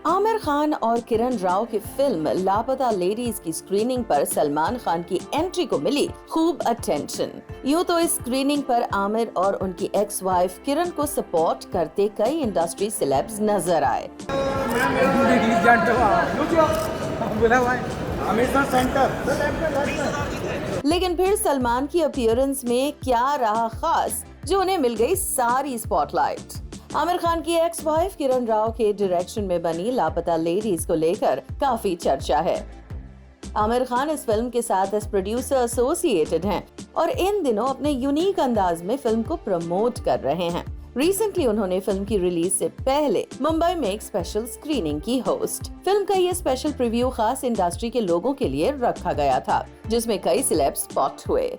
आमिर खान और किरण राव की फिल्म लापता लेडीज की स्क्रीनिंग पर सलमान खान की एंट्री को मिली खूब अटेंशन। यूँ तो इस स्क्रीनिंग पर आमिर और उनकी एक्स वाइफ किरण को सपोर्ट करते कई इंडस्ट्री सेलेब्स नजर आए। लेकिन फिर सलमान की अपीयरेंस में क्या रहा खास जो उन्हें मिल गई सारी स्पॉटलाइट। आमिर खान की एक्स वाइफ किरण राव के डायरेक्शन में बनी लापता लेडीज को लेकर काफी चर्चा है। आमिर खान इस फिल्म के साथ एज प्रोड्यूसर एसोसिएटेड हैं और इन दिनों अपने यूनिक अंदाज में फिल्म को प्रमोट कर रहे हैं। रिसेंटली उन्होंने फिल्म की रिलीज से पहले मुंबई में एक स्पेशल स्क्रीनिंग की होस्ट। फिल्म का ये स्पेशल प्रीव्यू खास इंडस्ट्री के लोगों के लिए रखा गया था, जिसमें कई सेलेब्स स्पॉट हुए।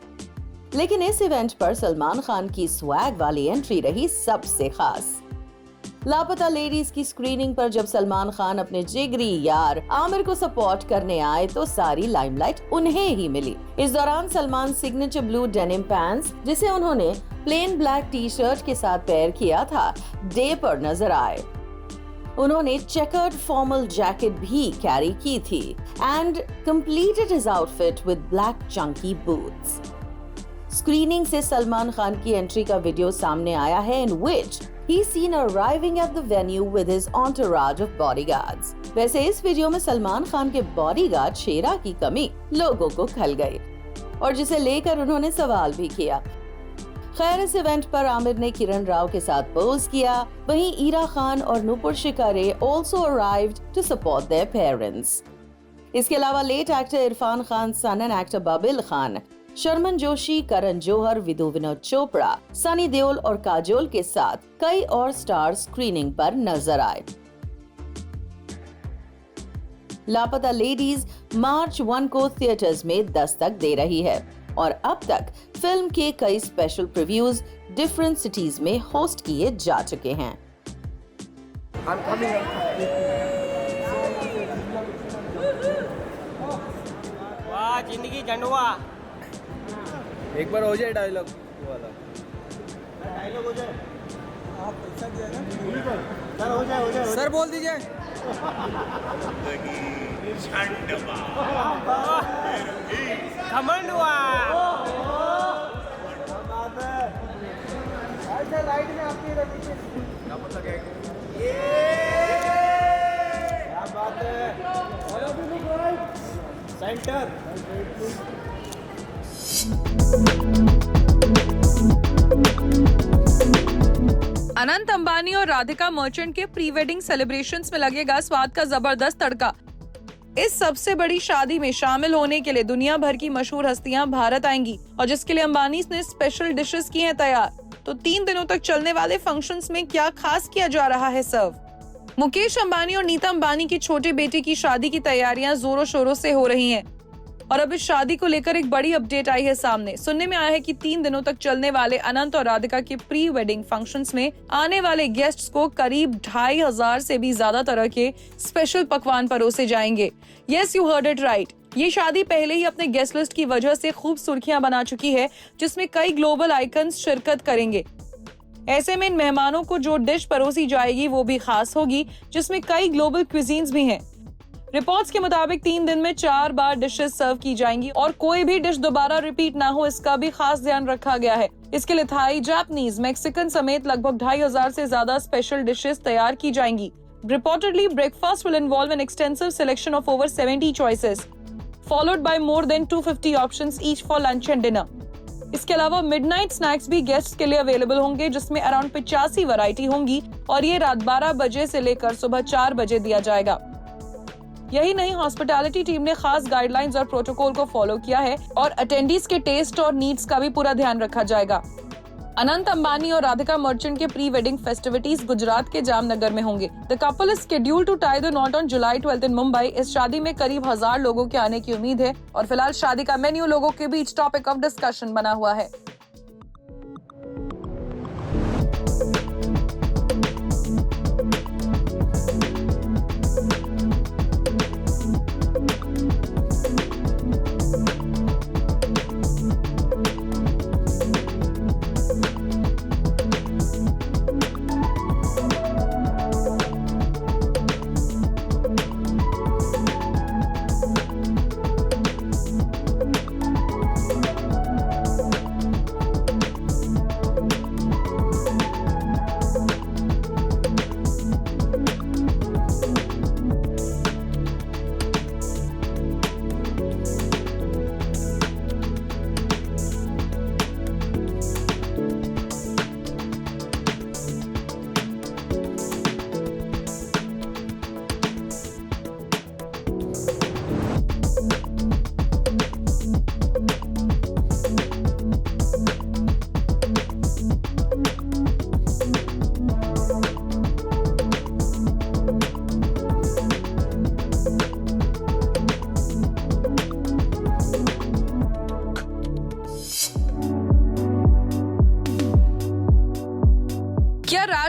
लेकिन इस इवेंट पर सलमान खान की स्वैग वाली एंट्री रही सबसे खास। लापता लेडीज की स्क्रीनिंग पर जब सलमान खान अपने जिगरी यार आमिर को सपोर्ट करने आए तो सारी लाइमलाइट उन्हें ही मिली। इस दौरान Salman signature blue denim pants, जिसे उन्होंने प्लेन ब्लैक टी शर्ट के साथ पेयर किया था, डे पर नजर आए। उन्होंने चेकर्ड फॉर्मल जैकेट भी कैरी की थी and completed his outfit with black Chunky boots. Screening से सलमान खान की एंट्री का वीडियो सामने आया है इन विच he seen arriving at the venue with his entourage of bodyguards। वैसे इस वीडियो में सलमान खान के बॉडीगार्ड शेरा की कमी लोगों को खल गई और जिसे लेकर उन्होंने सवाल भी किया। खैर, इस इवेंट पर आमिर ने किरण राव के साथ पोज किया, वहीं ईरा खान और Nupur शिकारे also arrived to support their parents। इसके अलावा late actor Irrfan Khan son and actor Babil Khan, Sharman Joshi, Karan Johar, Vidhu Vinod Chopra, Sunny Deol और काजोल के साथ कई और स्टार स्क्रीनिंग पर नजर आए। लापता लेडीज मार्च 1 को थिएटर्स में दस्तक दे रही है और अब तक फिल्म के कई स्पेशल प्रीव्यूज डिफरेंट सिटीज में होस्ट किए जा चुके हैं। वाह जिंदगी झंडुआ। एक बार हो जाए डायलॉग वाला। डायलॉग हो जाए। आप पैसा दिया ना? सर हो जाए। सर बोल दीजिए। घमंडुआ। राइट में आपकी क्या पता क्या बात है। सेंटर। अनंत अंबानी और राधिका मर्चेंट के प्री वेडिंग सेलिब्रेशंस में लगेगा स्वाद का जबरदस्त तड़का। इस सबसे बड़ी शादी में शामिल होने के लिए दुनिया भर की मशहूर हस्तियां भारत आएंगी और जिसके लिए अंबानी ने स्पेशल डिशेस की हैं तैयार। तो 3 दिनों तक चलने वाले फंक्शंस में क्या खास किया जा रहा है सर्व? मुकेश अंबानी और नीता अंबानी की छोटे बेटे की शादी की तैयारियां जोरों शोरों से हो रही हैं और अब इस शादी को लेकर एक बड़ी अपडेट आई है सामने। सुनने में आया है कि 3 दिनों तक चलने वाले अनंत और राधिका के प्री वेडिंग फंक्शंस में आने वाले गेस्ट्स को करीब 2500 से भी ज्यादा तरह के स्पेशल पकवान परोसे जाएंगे। Yes, you heard it right. ये शादी पहले ही अपने गेस्ट लिस्ट की वजह से खूब सुर्खियां बना चुकी है, जिसमें कई ग्लोबल आइकन्स शिरकत करेंगे। ऐसे में इन मेहमानों को जो डिश परोसी जाएगी वो भी खास होगी, जिसमें कई ग्लोबल क्विजीन्स भी हैं। रिपोर्ट्स के मुताबिक 3 दिन में 4 बार डिशेस सर्व की जाएंगी और कोई भी डिश दोबारा रिपीट ना हो, इसका भी खास ध्यान रखा गया है। इसके लिए थाई, जापानीज, मैक्सिकन समेत लगभग 2500 से ज्यादा स्पेशल डिशेस तैयार की जाएंगी। Reportedly, breakfast will involve an extensive selection of over 70 choices, followed by more than 250 options each for lunch and dinner. इसके अलावा मिडनाइट स्नैक्स भी गेस्ट्स के लिए अवेलेबल होंगे, जिसमें अराउंड 85 वैरायटी होंगी और ये रात 12 बजे से लेकर सुबह 4 बजे दिया जाएगा। यही नहीं, हॉस्पिटैलिटी टीम ने खास गाइडलाइंस और प्रोटोकॉल को फॉलो किया है और अटेंडीज के टेस्ट और नीड्स का भी पूरा ध्यान रखा जाएगा। अनंत अंबानी और राधिका मर्चेंट के प्री वेडिंग फेस्टिविटीज गुजरात के जामनगर में होंगे। The couple is scheduled to tie the knot on July 12 in Mumbai. इस शादी में करीब 1000 लोगों के आने की उम्मीद है और फिलहाल शादी का मेन्यू लोगों के बीच टॉपिक ऑफ डिस्कशन बना हुआ है।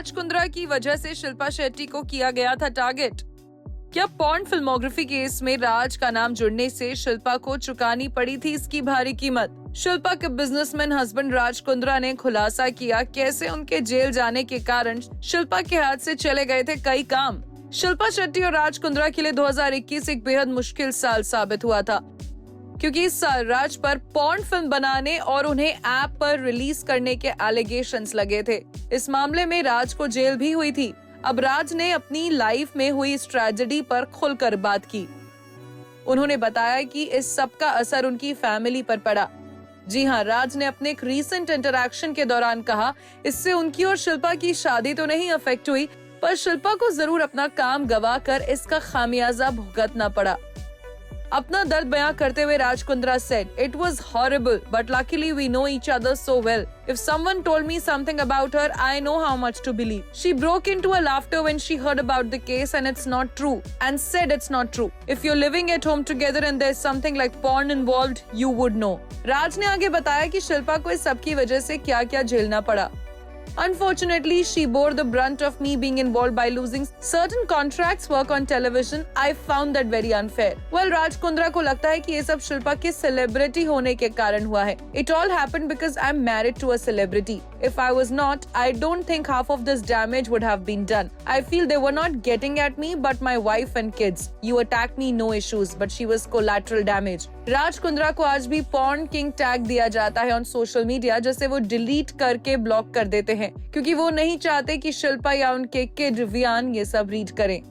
राज कुंद्रा की वजह से शिल्पा शेट्टी को किया गया था टारगेट। क्या पॉर्न फिल्मोग्राफी केस में राज का नाम जुड़ने से शिल्पा को चुकानी पड़ी थी इसकी भारी कीमत? शिल्पा के बिजनेसमैन हस्बैंड राज कुंद्रा ने खुलासा किया कैसे उनके जेल जाने के कारण शिल्पा के हाथ से चले गए थे कई काम। शिल्पा शेट्टी और राज कुंद्रा के लिए 2021 एक बेहद मुश्किल साल साबित हुआ था, क्योंकि इस साल राज पर पॉर्न फिल्म बनाने और उन्हें ऐप पर रिलीज करने के एलिगेशंस लगे थे। इस मामले में राज को जेल भी हुई थी। अब राज ने अपनी लाइफ में हुई इस ट्रेजेडी पर खुलकर बात की। उन्होंने बताया कि इस सब का असर उनकी फैमिली पर पड़ा। जी हाँ, राज ने अपने एक रीसेंट इंटरैक्शन के दौरान कहा, इससे उनकी और शिल्पा की शादी तो नहीं अफेक्ट हुई, पर शिल्पा को जरूर अपना काम गवा कर इसका खामियाजा भुगतना पड़ा। अपना दर्द बयां करते हुए Raj Kundra said, "It was horrible, but luckily we know each other so well. If someone told me something about her, I know how much to believe." She broke into a laughter when she heard about the case and it's not true, and said it's not true. If you're living at home together and there's something like porn involved, you would know. राज ने आगे बताया कि शिल्पा को इस सब की वजह से क्या-क्या झेलना पड़ा। Unfortunately, she bore the brunt of me being involved by losing certain contracts, work on television. I found that very unfair. Well, Raj Kundra को लगता है कि ये सब शिल्पा के सेलिब्रिटी होने के कारण हुआ है। It all happened because I'm married to a celebrity. If I was not, I don't think half of this damage would have been done. I feel they were not getting at me, but my wife and kids. You attacked me, no issues, but she was collateral damage. Raj Kundra को आज भी porn king tag दिया जाता है on social media, जिसे वो delete करके block कर देते हैं, क्योंकि वो नहीं चाहते कि शिल्पा या उनके किड वियान ये सब रीड करें।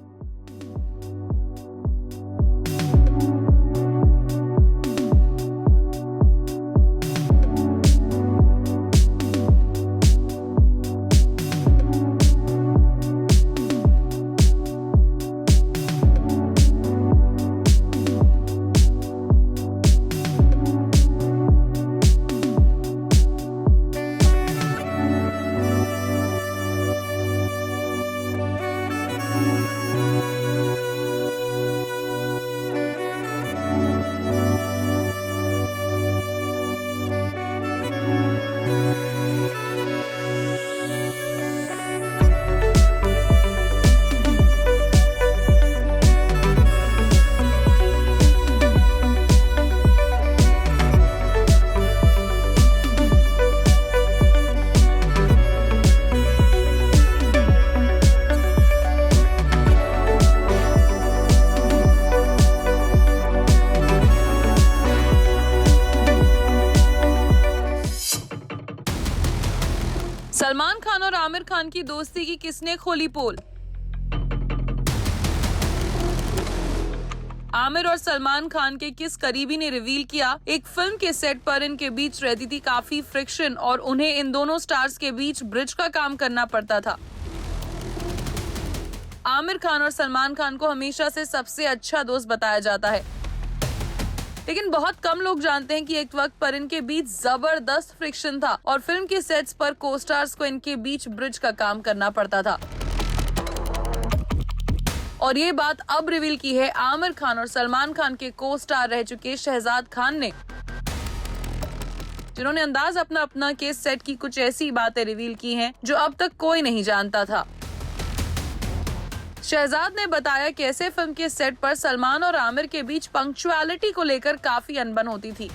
सलमान खान और आमिर खान की दोस्ती की किसने खोली पोल? आमिर और सलमान खान के किस करीबी ने रिवील किया, एक फिल्म के सेट पर इनके बीच रहती थी काफी फ्रिक्शन और उन्हें इन दोनों स्टार्स के बीच ब्रिज का काम करना पड़ता था। आमिर खान और सलमान खान को हमेशा से सबसे अच्छा दोस्त बताया जाता है, लेकिन बहुत कम लोग जानते हैं कि एक वक्त पर इनके बीच जबरदस्त फ्रिक्शन था और फिल्म के सेट्स पर को स्टार्स को इनके बीच ब्रिज का काम करना पड़ता था। और ये बात अब रिवील की है आमिर खान और सलमान खान के को स्टार रह चुके शहजाद खान ने, जिन्होंने अंदाज अपना अपना के सेट की कुछ ऐसी बातें रिवील की हैं जो अब तक कोई नहीं जानता था। शहजाद ने बताया कैसे फिल्म के सेट पर सलमान और आमिर के बीच पंक्चुअलिटी को लेकर काफी अनबन होती थी।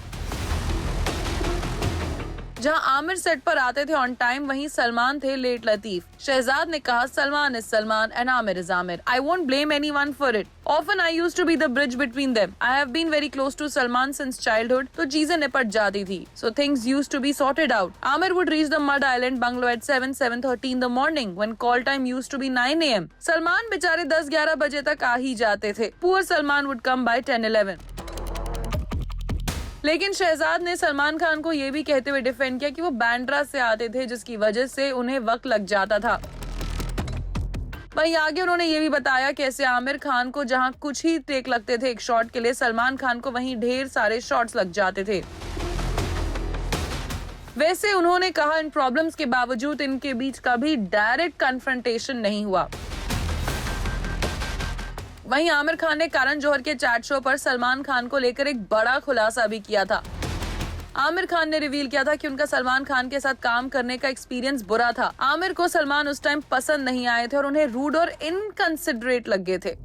जहां आमिर सेट पर आते थे ऑन टाइम, वहीं सलमान थे लेट लतीफ। शहजाद ने कहा, Salman is Salman and Aamir is Aamir. I won't blame anyone for it. Often I used to be the bridge between them. I have been very close to Salman since childhood, तो चीजें निपट जाती थी। So things used to be sorted out. Aamir would reach the Madh Island bungalow at 7:30 in the morning when call time used to be 9 AM। Salman बेचारे 10-11 बजे तक आ ही जाते थे। Poor Salman would come by 10-11। लेकिन शहजाद ने सलमान खान को ये भी कहते हुए डिफेंड किया कि वो बांद्रा से आते थे, जिसकी वजह से उन्हें वक्त लग जाता था। वहीं आगे उन्होंने ये भी बताया कैसे आमिर खान को जहां कुछ ही टेक लगते थे एक शॉट के लिए, सलमान खान को वहीं ढेर सारे शॉट्स लग जाते थे। वैसे उन्होंने कहा इन प्रॉब्लम्स के बावजूद इनके बीच कभी डायरेक्ट कन्फ्रंटेशन नहीं हुआ। वहीं आमिर खान ने करण जौहर के चैट शो पर सलमान खान को लेकर एक बड़ा खुलासा भी किया था। आमिर खान ने रिवील किया था कि उनका सलमान खान के साथ काम करने का एक्सपीरियंस बुरा था। आमिर को सलमान उस टाइम पसंद नहीं आए थे और उन्हें रूड और इनकंसिडरेट लगे थे।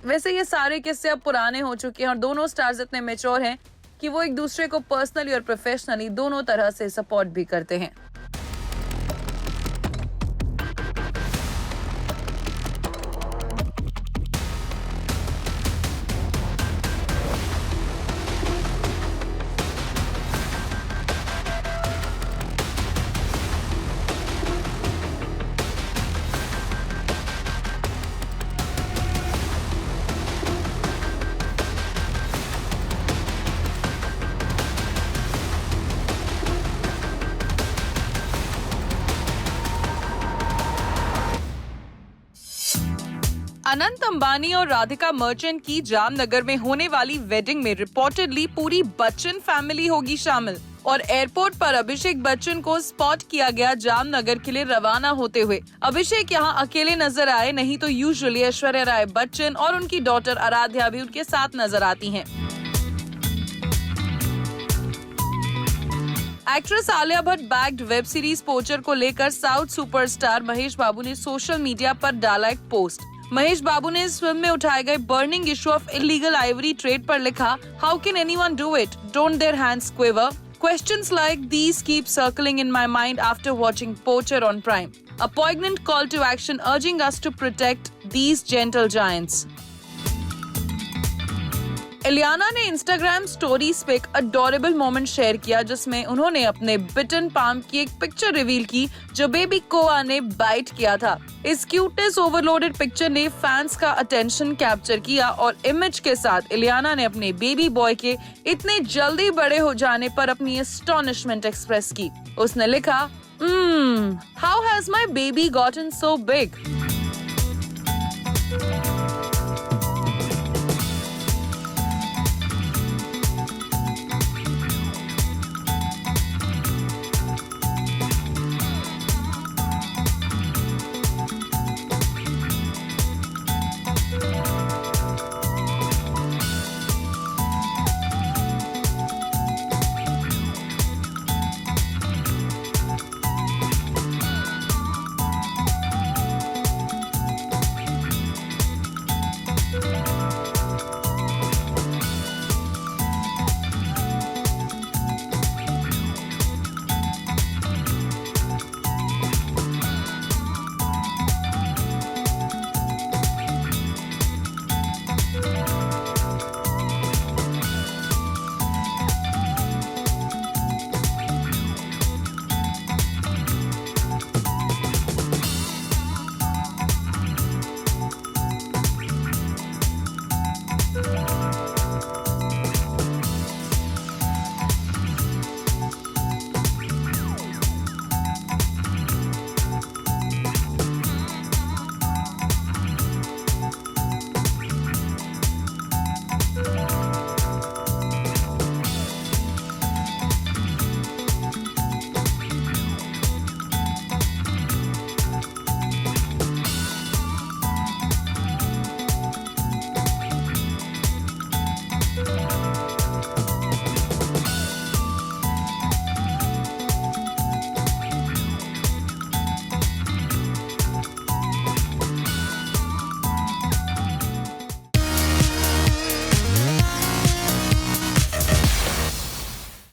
वैसे ये सारे किस्से अब पुराने हो चुके हैं और दोनों स्टार्स इतने मैच्योर हैं कि वो एक दूसरे को पर्सनली और प्रोफेशनली दोनों तरह से सपोर्ट भी करते हैं। अनंत अंबानी और राधिका मर्चेंट की जामनगर में होने वाली वेडिंग में रिपोर्टेडली पूरी बच्चन फैमिली होगी शामिल और एयरपोर्ट पर अभिषेक बच्चन को स्पॉट किया गया जामनगर के लिए रवाना होते हुए। अभिषेक यहाँ अकेले नजर आए, नहीं तो यूजुअली ऐश्वर्या राय बच्चन और उनकी डॉटर आराध्या भी उनके साथ नजर आती हैं। Actress Alia Bhatt backed web series पोचर को लेकर साउथ सुपरस्टार महेश बाबू ने सोशल मीडिया पर डाला एक पोस्ट। महेश बाबू ने इस फिल्म में उठाए गए burning issue of illegal Ivory trade पर लिखा, how can anyone do it, don't their hands quiver, questions like these keep circling in my mind after watching Poacher on Prime, a poignant call to action urging us to protect these gentle giants. Ileana ने Instagram stories पे एक adorable moment share किया जिसमें उन्होंने अपने बिटन palm की एक picture reveal की जो बेबी कोआ ने बाइट किया था। इस क्यूटनेस ओवरलोडेड पिक्चर ने फैंस का अटेंशन कैप्चर किया और इमेज के साथ इलियाना ने अपने बेबी बॉय के इतने जल्दी बड़े हो जाने पर अपनी एस्टोनिशमेंट एक्सप्रेस की। उसने लिखा, how has my baby gotten so big.